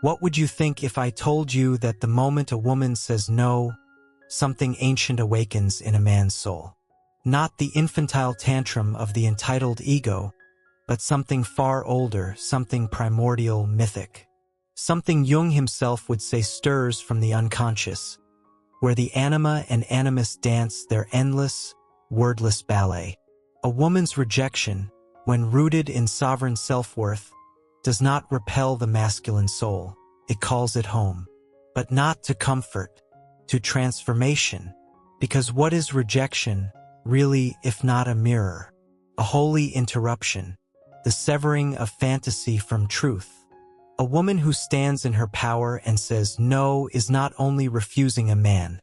What would you think if I told you that the moment a woman says no, something ancient awakens in a man's soul? Not the infantile tantrum of the entitled ego, but something far older, something primordial, mythic. Something Jung himself would say stirs from the unconscious, where the anima and animus dance their endless, wordless ballet. A woman's rejection, when rooted in sovereign self-worth, does not repel the masculine soul. It calls it home, but not to comfort, to transformation, because what is rejection, really, if not a mirror, a holy interruption, the severing of fantasy from truth? A woman who stands in her power and says no is not only refusing a man,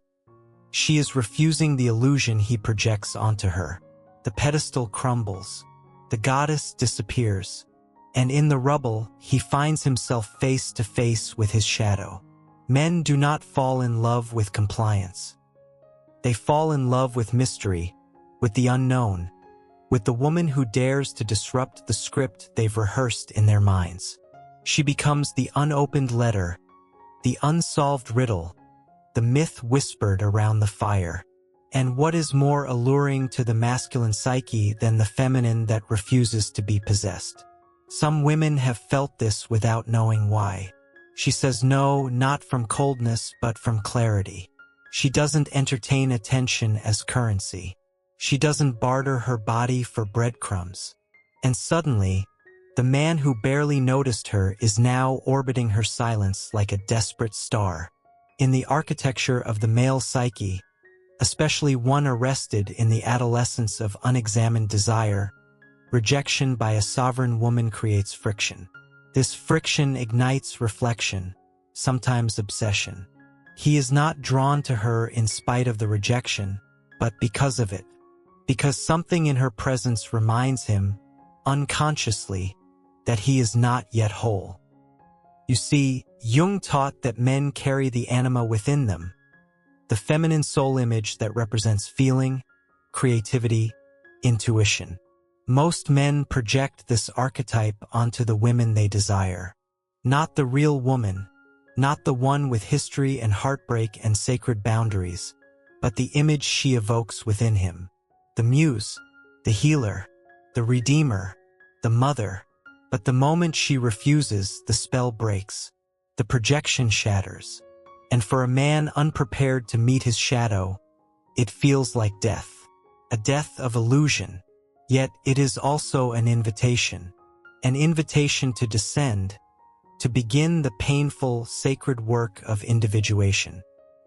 she is refusing the illusion he projects onto her. The pedestal crumbles, the goddess disappears, and in the rubble he finds himself face to face with his shadow. Men do not fall in love with compliance. They fall in love with mystery, with the unknown, with the woman who dares to disrupt the script they've rehearsed in their minds. She becomes the unopened letter, the unsolved riddle, the myth whispered around the fire. And what is more alluring to the masculine psyche than the feminine that refuses to be possessed? Some women have felt this without knowing why. She says no, not from coldness, but from clarity. She doesn't entertain attention as currency. She doesn't barter her body for breadcrumbs. And suddenly, the man who barely noticed her is now orbiting her silence like a desperate star. In the architecture of the male psyche, especially one arrested in the adolescence of unexamined desire, rejection by a sovereign woman creates friction. This friction ignites reflection, sometimes obsession. He is not drawn to her in spite of the rejection, but because of it. Because something in her presence reminds him, unconsciously, that he is not yet whole. You see, Jung taught that men carry the anima within them, the feminine soul image that represents feeling, creativity, intuition. Most men project this archetype onto the women they desire. Not the real woman, not the one with history and heartbreak and sacred boundaries, but the image she evokes within him. The muse, the healer, the redeemer, the mother. But the moment she refuses, the spell breaks. The projection shatters. And for a man unprepared to meet his shadow, it feels like death. A death of illusion. Yet it is also an invitation to descend, to begin the painful, sacred work of individuation.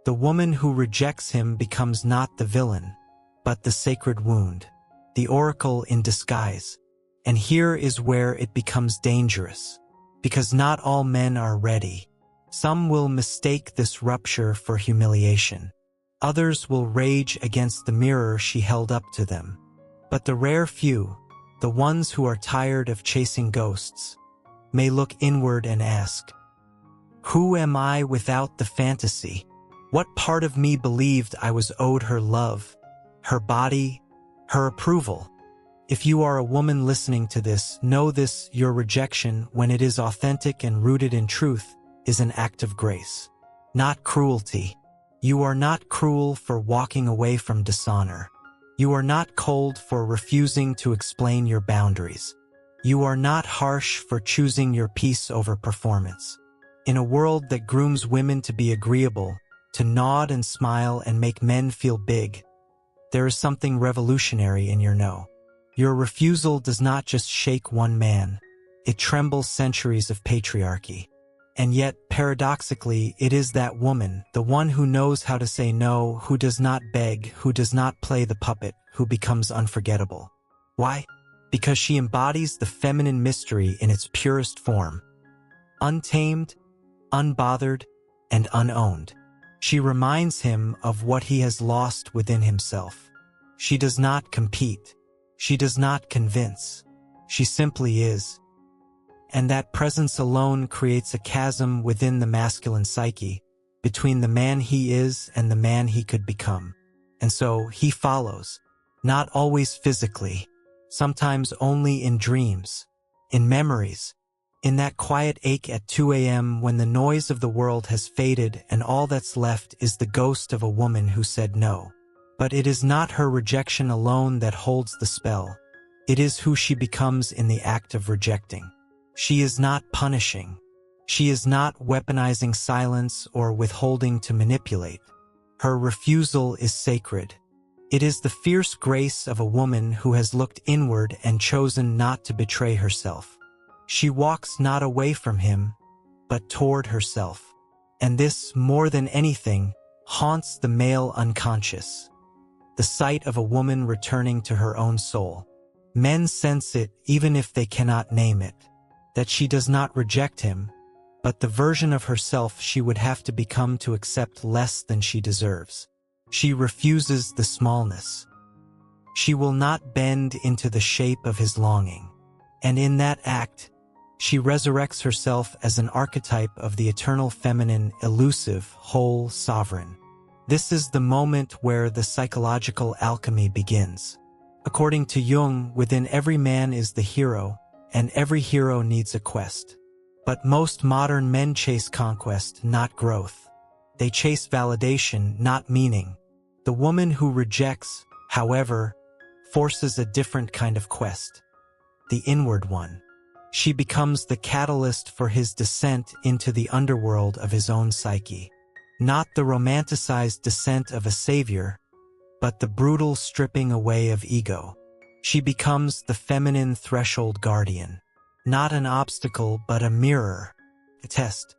The woman who rejects him becomes not the villain, but the sacred wound, the oracle in disguise. And here is where it becomes dangerous, because not all men are ready. Some will mistake this rupture for humiliation. Others will rage against the mirror she held up to them. But the rare few, the ones who are tired of chasing ghosts, may look inward and ask, who am I without the fantasy? What part of me believed I was owed her love, her body, her approval? If you are a woman listening to this, know this: your rejection, when it is authentic and rooted in truth, is an act of grace, not cruelty. You are not cruel for walking away from dishonor. You are not cold for refusing to explain your boundaries. You are not harsh for choosing your peace over performance. In a world that grooms women to be agreeable, to nod and smile and make men feel big, there is something revolutionary in your no. Your refusal does not just shake one man, it trembles centuries of patriarchy. And yet, paradoxically, it is that woman, the one who knows how to say no, who does not beg, who does not play the puppet, who becomes unforgettable. Why? Because she embodies the feminine mystery in its purest form. Untamed, unbothered, and unowned. She reminds him of what he has lost within himself. She does not compete. She does not convince. She simply is. And that presence alone creates a chasm within the masculine psyche, between the man he is and the man he could become. And so he follows, not always physically, sometimes only in dreams, in memories, In that quiet ache at 2 a.m. when the noise of the world has faded and all that's left is the ghost of a woman who said no. But it is not her rejection alone that holds the spell. It is who she becomes in the act of rejecting. She is not punishing. She is not weaponizing silence or withholding to manipulate. Her refusal is sacred. It is the fierce grace of a woman who has looked inward and chosen not to betray herself. She walks not away from him, but toward herself. And this, more than anything, haunts the male unconscious. The sight of a woman returning to her own soul. Men sense it even if they cannot name it, that she does not reject him, but the version of herself she would have to become to accept less than she deserves. She refuses the smallness. She will not bend into the shape of his longing. And in that act, she resurrects herself as an archetype of the eternal feminine, elusive, whole, sovereign. This is the moment where the psychological alchemy begins. According to Jung, within every man is the hero, and every hero needs a quest. But most modern men chase conquest, not growth. They chase validation, not meaning. The woman who rejects, however, forces a different kind of quest. The inward one. She becomes the catalyst for his descent into the underworld of his own psyche. Not the romanticized descent of a savior, but the brutal stripping away of ego. She becomes the feminine threshold guardian. Not an obstacle, but a mirror, a test.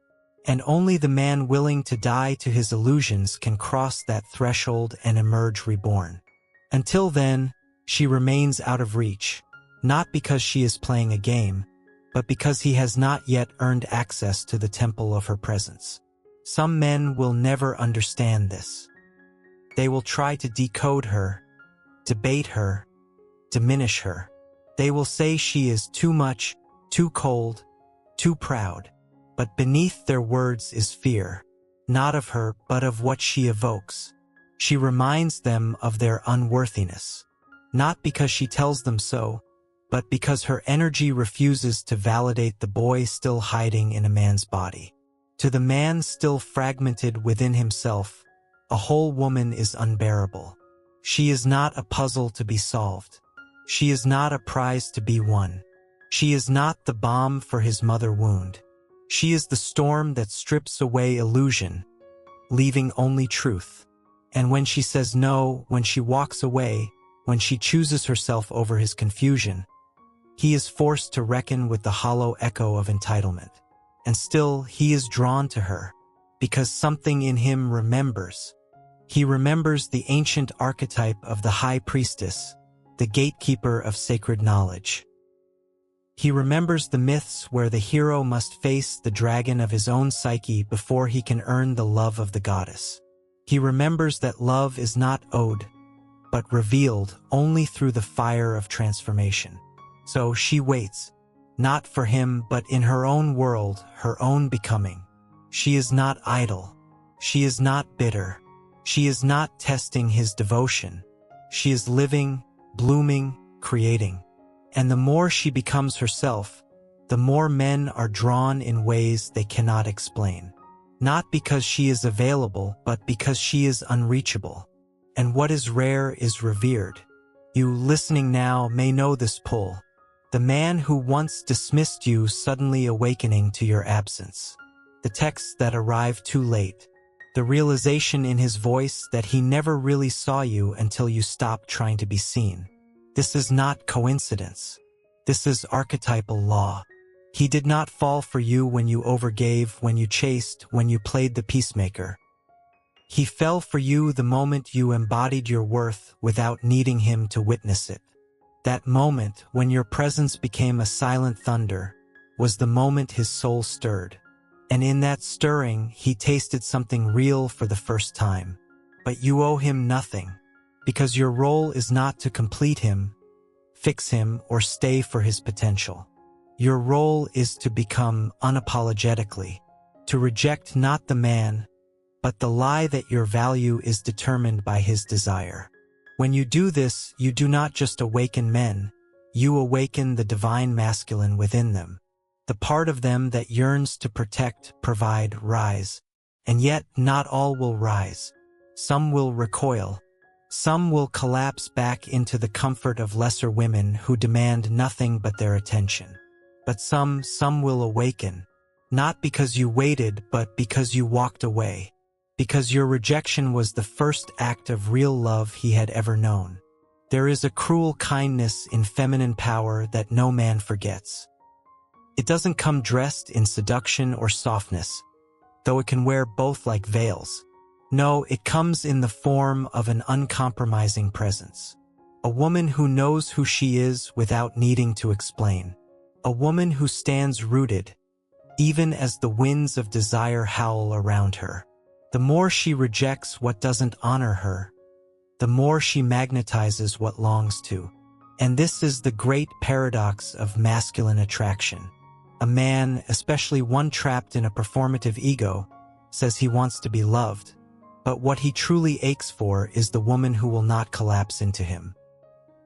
And only the man willing to die to his illusions can cross that threshold and emerge reborn. Until then, she remains out of reach, not because she is playing a game, but because he has not yet earned access to the temple of her presence. Some men will never understand this. They will try to decode her, debate her, diminish her. They will say she is too much, too cold, too proud. But beneath their words is fear, not of her, but of what she evokes. She reminds them of their unworthiness, not because she tells them so, but because her energy refuses to validate the boy still hiding in a man's body. To the man still fragmented within himself, a whole woman is unbearable. She is not a puzzle to be solved. She is not a prize to be won. She is not the balm for his mother wound. She is the storm that strips away illusion, leaving only truth. And when she says no, when she walks away, when she chooses herself over his confusion, he is forced to reckon with the hollow echo of entitlement. And still, he is drawn to her, because something in him remembers. He remembers the ancient archetype of the high priestess, the gatekeeper of sacred knowledge. He remembers the myths where the hero must face the dragon of his own psyche before he can earn the love of the goddess. He remembers that love is not owed, but revealed only through the fire of transformation. So she waits, not for him, but in her own world, her own becoming. She is not idle. She is not bitter. She is not testing his devotion. She is living, blooming, creating. And the more she becomes herself, the more men are drawn in ways they cannot explain. Not because she is available, but because she is unreachable. And what is rare is revered. You listening now may know this pull. The man who once dismissed you suddenly awakening to your absence. The texts that arrived too late. The realization in his voice that he never really saw you until you stopped trying to be seen. This is not coincidence. This is archetypal law. He did not fall for you when you overgave, when you chased, when you played the peacemaker. He fell for you the moment you embodied your worth without needing him to witness it. That moment, when your presence became a silent thunder, was the moment his soul stirred. And in that stirring, he tasted something real for the first time. But you owe him nothing. Because your role is not to complete him, fix him, or stay for his potential. Your role is to become unapologetically, to reject not the man, but the lie that your value is determined by his desire. When you do this, you do not just awaken men, you awaken the divine masculine within them. the part of them that yearns to protect, provide, rise. And yet not all will rise. Some will recoil. Some will collapse back into the comfort of lesser women who demand nothing but their attention. But some will awaken, not because you waited, but because you walked away. Because your rejection was the first act of real love he had ever known. There is a cruel kindness in feminine power that no man forgets. It doesn't come dressed in seduction or softness, though it can wear both like veils. No, it comes in the form of an uncompromising presence. A woman who knows who she is without needing to explain. A woman who stands rooted, even as the winds of desire howl around her. The more she rejects what doesn't honor her, the more she magnetizes what longs to. And this is the great paradox of masculine attraction. A man, especially one trapped in a performative ego, says he wants to be loved, but what he truly aches for is the woman who will not collapse into him.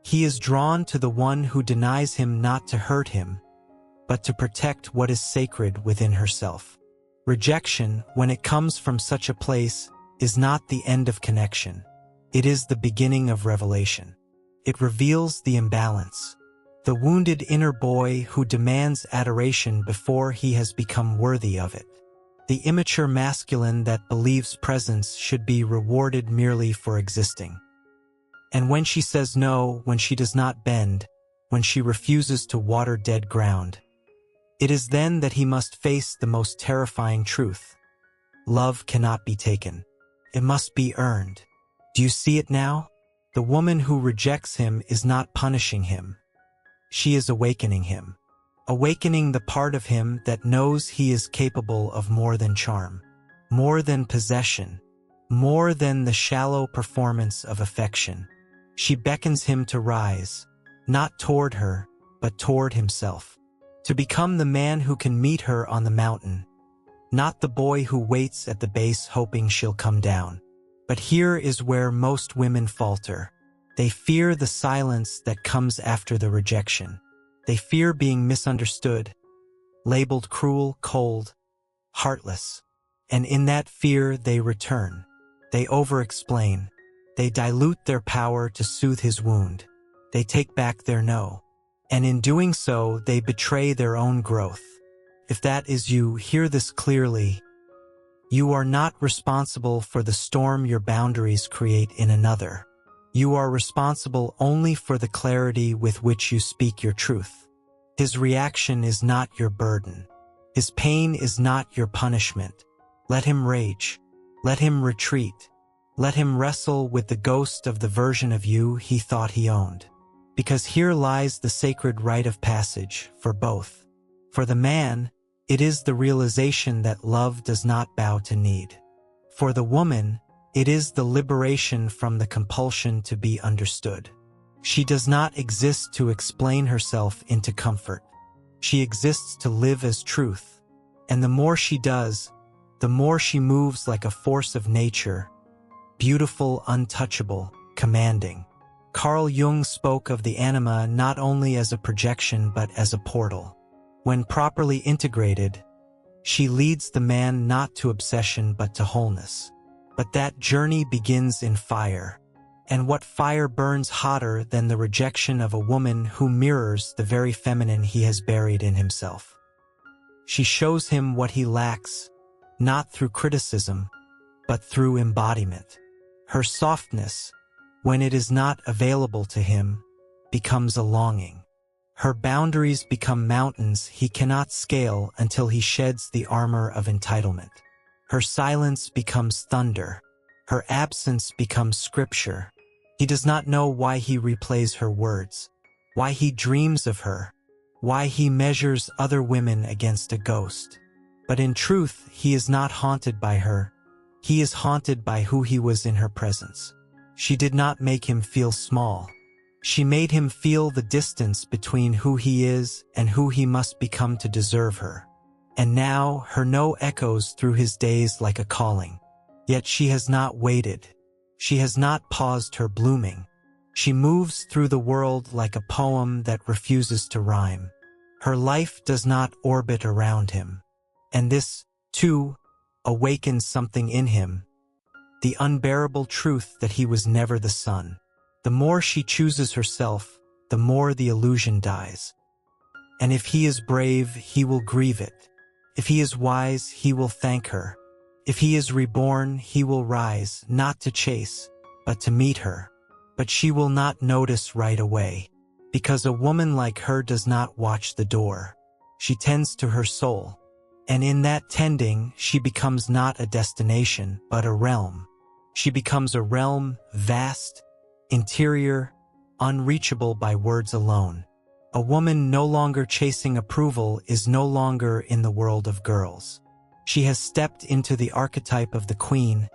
He is drawn to the one who denies him not to hurt him, but to protect what is sacred within herself. Rejection, when it comes from such a place, is not the end of connection. It is the beginning of revelation. It reveals the imbalance, the wounded inner boy who demands adoration before he has become worthy of it. The immature masculine that believes presence should be rewarded merely for existing. And when she says no, when she does not bend, when she refuses to water dead ground, it is then that he must face the most terrifying truth. Love cannot be taken. It must be earned. Do you see it now? The woman who rejects him is not punishing him. She is awakening him. Awakening the part of him that knows he is capable of more than charm, more than possession, more than the shallow performance of affection. She beckons him to rise, not toward her, but toward himself. To become the man who can meet her on the mountain, not the boy who waits at the base hoping she'll come down. But here is where most women falter. They fear the silence that comes after the rejection. They fear being misunderstood, labeled cruel, cold, heartless. And in that fear they return. They over-explain. They dilute their power to soothe his wound. They take back their no. And in doing so, they betray their own growth. If that is you, hear this clearly. You are not responsible for the storm your boundaries create in another. You are responsible only for the clarity with which you speak your truth. His reaction is not your burden. His pain is not your punishment. Let him rage. Let him retreat. Let him wrestle with the ghost of the version of you he thought he owned. Because here lies the sacred rite of passage for both. For the man, it is the realization that love does not bow to need. For the woman, it is the liberation from the compulsion to be understood. She does not exist to explain herself into comfort. She exists to live as truth. And the more she does, the more she moves like a force of nature, beautiful, untouchable, commanding. Carl Jung spoke of the anima not only as a projection but as a portal. When properly integrated, she leads the man not to obsession but to wholeness. But that journey begins in fire. And what fire burns hotter than the rejection of a woman who mirrors the very feminine he has buried in himself? She shows him what he lacks, not through criticism, but through embodiment. Her softness, when it is not available to him, becomes a longing. Her boundaries become mountains he cannot scale until he sheds the armor of entitlement. Her silence becomes thunder. Her absence becomes scripture. He does not know why he replays her words, why he dreams of her, why he measures other women against a ghost. But in truth, he is not haunted by her. He is haunted by who he was in her presence. She did not make him feel small. She made him feel the distance between who he is and who he must become to deserve her. And now her no echoes through his days like a calling. Yet she has not waited. She has not paused her blooming. She moves through the world like a poem that refuses to rhyme. Her life does not orbit around him. And this, too, awakens something in him, the unbearable truth that he was never the sun. The more she chooses herself, the more the illusion dies. And if he is brave, he will grieve it. If he is wise, he will thank her. If he is reborn, he will rise, not to chase, but to meet her. But she will not notice right away, because a woman like her does not watch the door. She tends to her soul. And in that tending, she becomes not a destination, but a realm. She becomes a realm, vast, interior, unreachable by words alone. A woman no longer chasing approval is no longer in the world of girls. She has stepped into the archetype of the queen,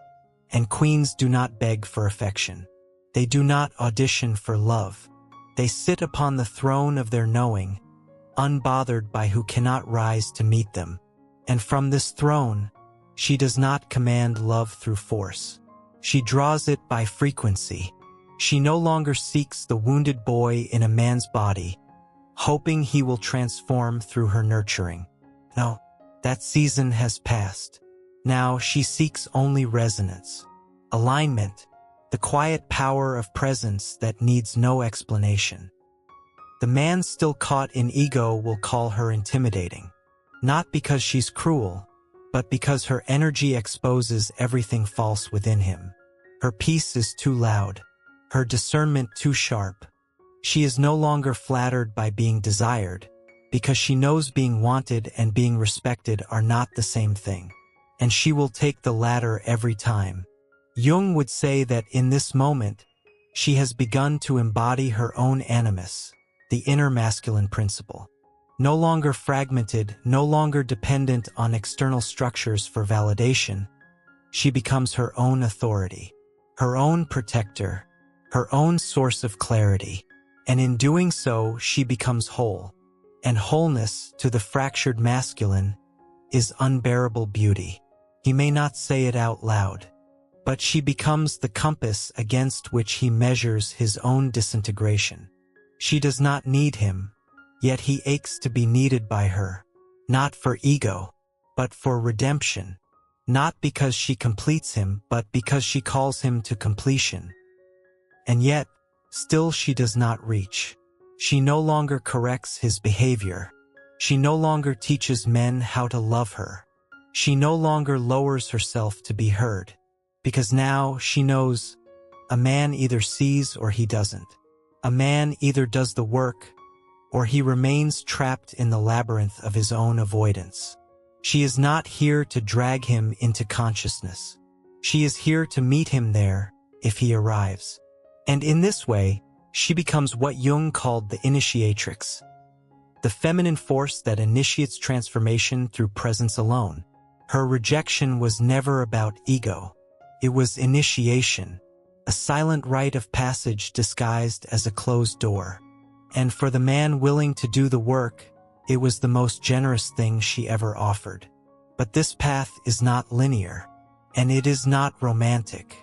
and queens do not beg for affection. They do not audition for love. They sit upon the throne of their knowing, unbothered by who cannot rise to meet them. And from this throne, she does not command love through force. She draws it by frequency. She no longer seeks the wounded boy in a man's body, hoping he will transform through her nurturing. No, that season has passed. Now she seeks only resonance, alignment, the quiet power of presence that needs no explanation. The man still caught in ego will call her intimidating. Not because she's cruel, but because her energy exposes everything false within him. Her peace is too loud, her discernment too sharp. She is no longer flattered by being desired, because she knows being wanted and being respected are not the same thing. And she will take the latter every time. Jung would say that in this moment, she has begun to embody her own animus, the inner masculine principle. No longer fragmented, no longer dependent on external structures for validation, she becomes her own authority, her own protector, her own source of clarity. And in doing so, she becomes whole. And wholeness, to the fractured masculine, is unbearable beauty. He may not say it out loud, but she becomes the compass against which he measures his own disintegration. She does not need him, yet he aches to be needed by her, not for ego, but for redemption, not because she completes him, but because she calls him to completion. And yet, still she does not reach. She no longer corrects his behavior. She no longer teaches men how to love her. She no longer lowers herself to be heard, because now she knows a man either sees or he doesn't. A man either does the work, or he remains trapped in the labyrinth of his own avoidance. She is not here to drag him into consciousness. She is here to meet him there, if he arrives. And in this way, she becomes what Jung called the initiatrix, the feminine force that initiates transformation through presence alone. Her rejection was never about ego. It was initiation, a silent rite of passage disguised as a closed door. And for the man willing to do the work, it was the most generous thing she ever offered. But this path is not linear, and it is not romantic.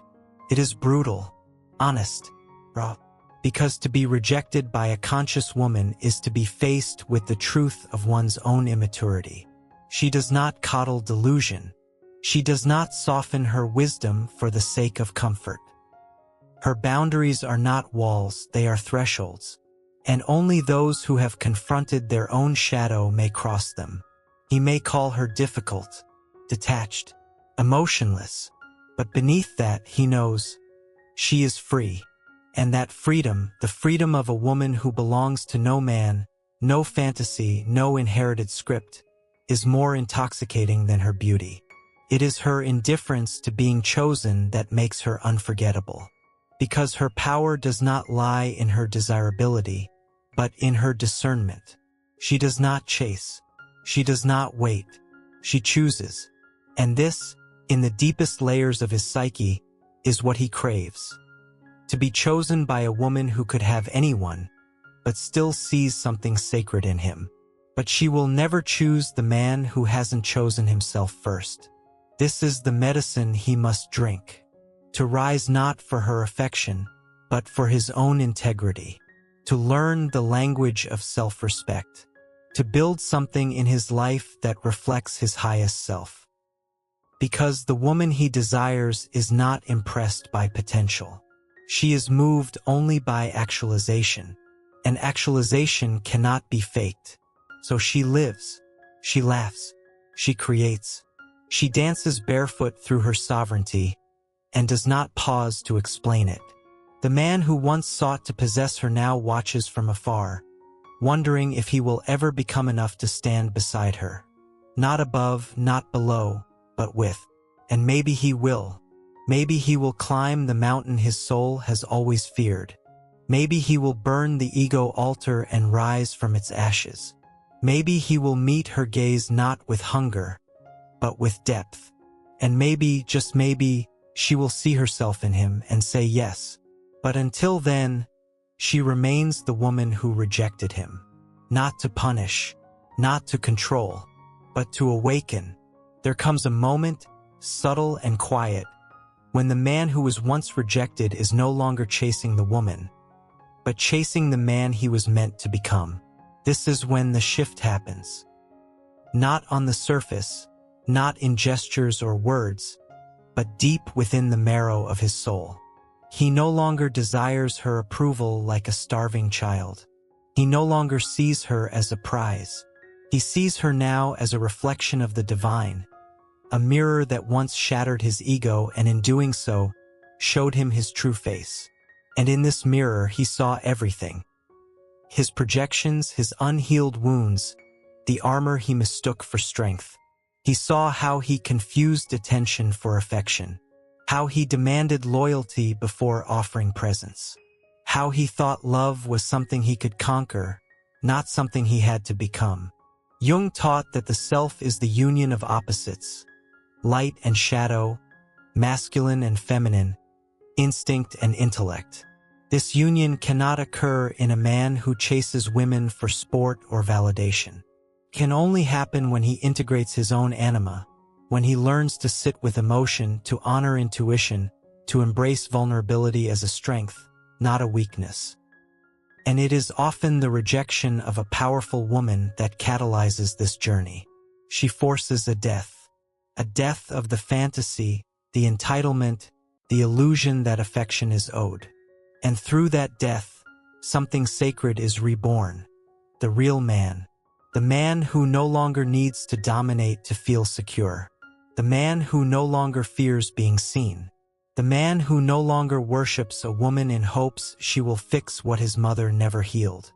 It is brutal, honest, raw. Because to be rejected by a conscious woman is to be faced with the truth of one's own immaturity. She does not coddle delusion. She does not soften her wisdom for the sake of comfort. Her boundaries are not walls, they are thresholds. And only those who have confronted their own shadow may cross them. He may call her difficult, detached, emotionless, but beneath that he knows she is free. And that freedom, the freedom of a woman who belongs to no man, no fantasy, no inherited script, is more intoxicating than her beauty. It is her indifference to being chosen that makes her unforgettable. Because her power does not lie in her desirability, but in her discernment. She does not chase. She does not wait. She chooses. And this, in the deepest layers of his psyche, is what he craves. To be chosen by a woman who could have anyone, but still sees something sacred in him. But she will never choose the man who hasn't chosen himself first. This is the medicine he must drink. To rise not for her affection, but for his own integrity. To learn the language of self-respect. to build something in his life that reflects his highest self. Because the woman he desires is not impressed by potential. She is moved only by actualization, and actualization cannot be faked. So she lives, she laughs, she creates, she dances barefoot through her sovereignty, and does not pause to explain it. The man who once sought to possess her now watches from afar, wondering if he will ever become enough to stand beside her. Not above, not below, but with. And maybe he will. Maybe he will climb the mountain his soul has always feared. Maybe he will burn the ego altar and rise from its ashes. Maybe he will meet her gaze not with hunger, but with depth. And maybe, just maybe, she will see herself in him and say yes. But until then, she remains the woman who rejected him. Not to punish, not to control, but to awaken. There comes a moment, subtle and quiet, when the man who was once rejected is no longer chasing the woman, but chasing the man he was meant to become. This is when the shift happens. Not on the surface, not in gestures or words, but deep within the marrow of his soul. He no longer desires her approval like a starving child. He no longer sees her as a prize. He sees her now as a reflection of the divine, a mirror that once shattered his ego and in doing so, showed him his true face. And in this mirror he saw everything. His projections, his unhealed wounds, the armor he mistook for strength. He saw how he confused attention for affection, how he demanded loyalty before offering presence, how he thought love was something he could conquer, not something he had to become. Jung taught that the self is the union of opposites, light and shadow, masculine and feminine, instinct and intellect. This union cannot occur in a man who chases women for sport or validation. It can only happen when he integrates his own anima, when he learns to sit with emotion, to honor intuition, to embrace vulnerability as a strength, not a weakness. And it is often the rejection of a powerful woman that catalyzes this journey. She forces a death of the fantasy, the entitlement, the illusion that affection is owed. And through that death, something sacred is reborn. The real man. The man who no longer needs to dominate to feel secure. The man who no longer fears being seen. The man who no longer worships a woman in hopes she will fix what his mother never healed.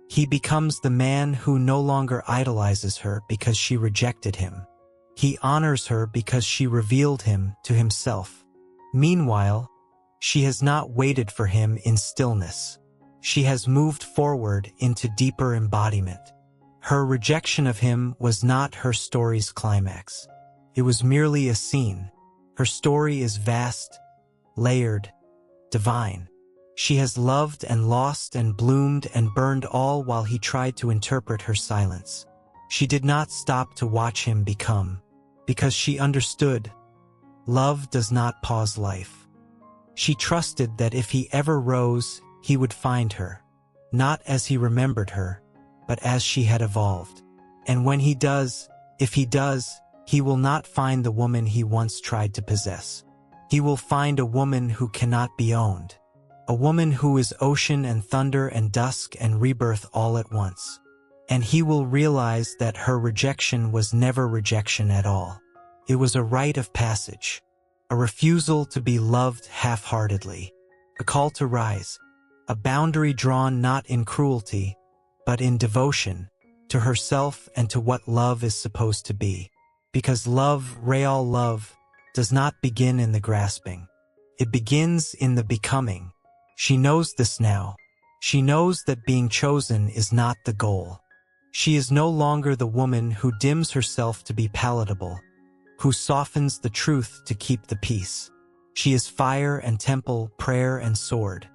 He becomes the man who no longer idolizes her because she rejected him. He honors her because she revealed him to himself. Meanwhile, she has not waited for him in stillness. She has moved forward into deeper embodiment. Her rejection of him was not her story's climax. It was merely a scene. Her story is vast, layered, divine. She has loved and lost and bloomed and burned all while he tried to interpret her silence. She did not stop to watch him become, because she understood. Love does not pause life. She trusted that if he ever rose, he would find her, not as he remembered her, but as she had evolved. And when he does, if he does, he will not find the woman he once tried to possess. He will find a woman who cannot be owned, a woman who is ocean and thunder and dusk and rebirth all at once. And he will realize that her rejection was never rejection at all. It was a rite of passage. A refusal to be loved half-heartedly, a call to rise, a boundary drawn not in cruelty, but in devotion, to herself and to what love is supposed to be. Because love, real love, does not begin in the grasping. It begins in the becoming. She knows this now. She knows that being chosen is not the goal. She is no longer the woman who dims herself to be palatable, who softens the truth to keep the peace. She is fire and temple, prayer and sword.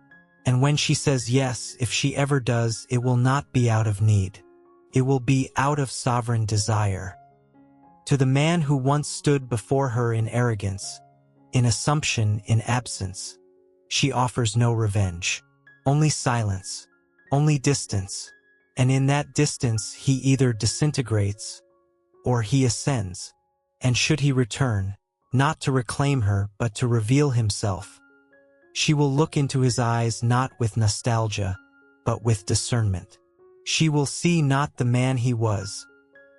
And when she says yes, if she ever does, it will not be out of need. It will be out of sovereign desire. To the man who once stood before her in arrogance, in assumption, in absence, she offers no revenge. Only silence, only distance, and in that distance he either disintegrates or he ascends. And should he return, not to reclaim her but to reveal himself, she will look into his eyes not with nostalgia, but with discernment. She will see not the man he was,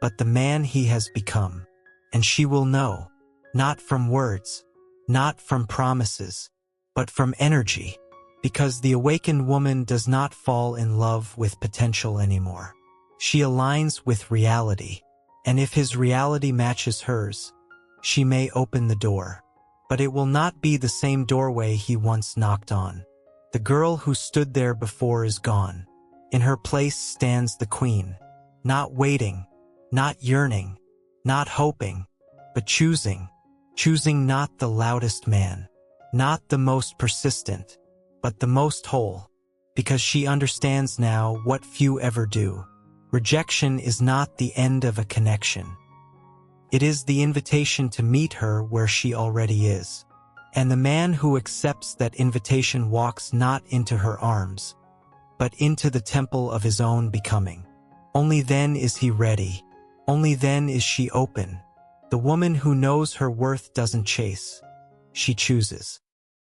but the man he has become. And she will know, not from words, not from promises, but from energy, because the awakened woman does not fall in love with potential anymore. She aligns with reality, and if his reality matches hers, she may open the door. But it will not be the same doorway he once knocked on. The girl who stood there before is gone. In her place stands the queen, not waiting, not yearning, not hoping, but choosing not the loudest man, not the most persistent, but the most whole, because she understands now what few ever do. Rejection is not the end of a connection. It is the invitation to meet her where she already is. And the man who accepts that invitation walks not into her arms, but into the temple of his own becoming. Only then is he ready. Only then is she open. The woman who knows her worth doesn't chase. She chooses.